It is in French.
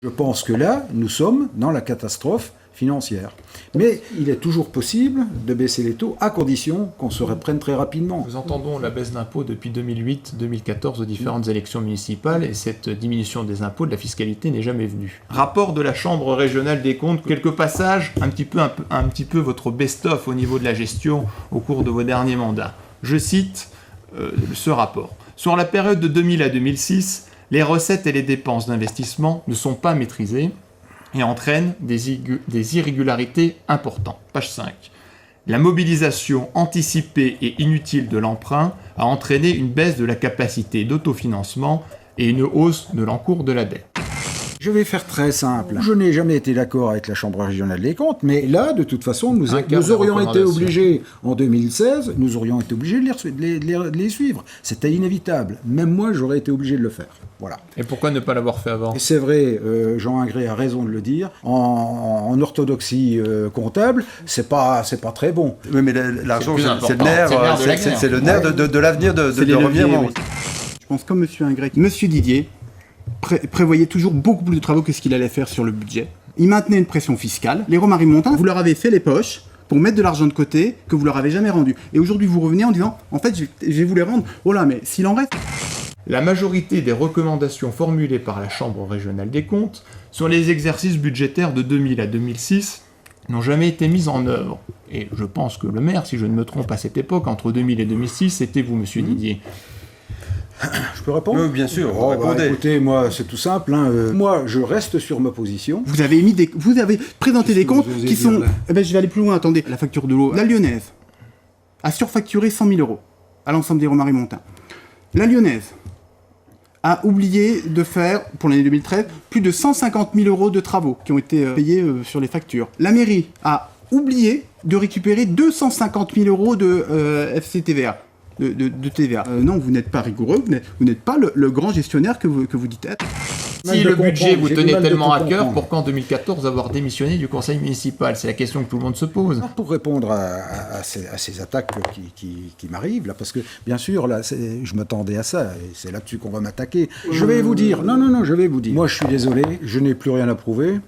Je pense que là, nous sommes dans la catastrophe financière. Mais il est toujours possible de baisser les taux à condition qu'on se reprenne très rapidement. Nous entendons la baisse d'impôts depuis 2008-2014 aux différentes élections municipales et cette diminution des impôts, de la fiscalité n'est jamais venue. Rapport de la Chambre régionale des comptes, quelques passages, un petit peu votre best-of au niveau de la gestion au cours de vos derniers mandats. Je cite ce rapport. Sur la période de 2000 à 2006, les recettes et les dépenses d'investissement ne sont pas maîtrisées et entraînent des irrégularités importantes. Page 5. La mobilisation anticipée et inutile de l'emprunt a entraîné une baisse de la capacité d'autofinancement et une hausse de l'encours de la dette. Je vais faire très simple. Je n'ai jamais été d'accord avec la Chambre régionale des comptes, mais là, de toute façon, nous aurions été obligés, en 2016, nous aurions été obligés de les suivre. C'était inévitable. Même moi, j'aurais été obligé de le faire. Voilà. Et pourquoi ne pas l'avoir fait avant ? Et c'est vrai, Jean Ingré a raison de le dire, en orthodoxie comptable, c'est pas très bon. Oui, mais l'argent, c'est le nerf, c'est le nerf de l'avenir de revenir. Je pense comme M. Ingré, M. Didier prévoyait toujours beaucoup plus de travaux que ce qu'il allait faire sur le budget. Il maintenait une pression fiscale. Les Romains-Rimontains, vous leur avez fait les poches pour mettre de l'argent de côté que vous leur avez jamais rendu. Et aujourd'hui, vous revenez en disant, en fait, je vais vous les rendre. Oh là, mais s'il en reste... La majorité des recommandations formulées par la Chambre régionale des comptes sur les exercices budgétaires de 2000 à 2006 n'ont jamais été mises en œuvre. Et je pense que le maire, si je ne me trompe à cette époque, entre 2000 et 2006, c'était vous, monsieur Didier. Je peux répondre ? Oui, bien sûr. Écoutez, moi, c'est tout simple. Moi, je reste sur ma position. Vous avez présenté des comptes qui sont... Eh ben, je vais aller plus loin, attendez. La facture de l'eau. La Lyonnaise a surfacturé 100 000 € à l'ensemble des Romains-Rimontains. La Lyonnaise a oublié de faire, pour l'année 2013, plus de 150 000 € de travaux qui ont été payés sur les factures. La mairie a oublié de récupérer 250 000 € de FCTVA. De TVA. Non, vous n'êtes pas rigoureux, vous n'êtes pas le grand gestionnaire que vous dites être. Si le budget vous tenait tellement à cœur, pourquoi en 2014 avoir démissionné du conseil municipal ? C'est la question que tout le monde se pose. Pour répondre à ces attaques qui m'arrivent, là, parce que bien sûr, là, je m'attendais à ça, et c'est là-dessus qu'on va m'attaquer. Je vais vous dire, non, je vais vous dire. Moi, je suis désolé, je n'ai plus rien à prouver.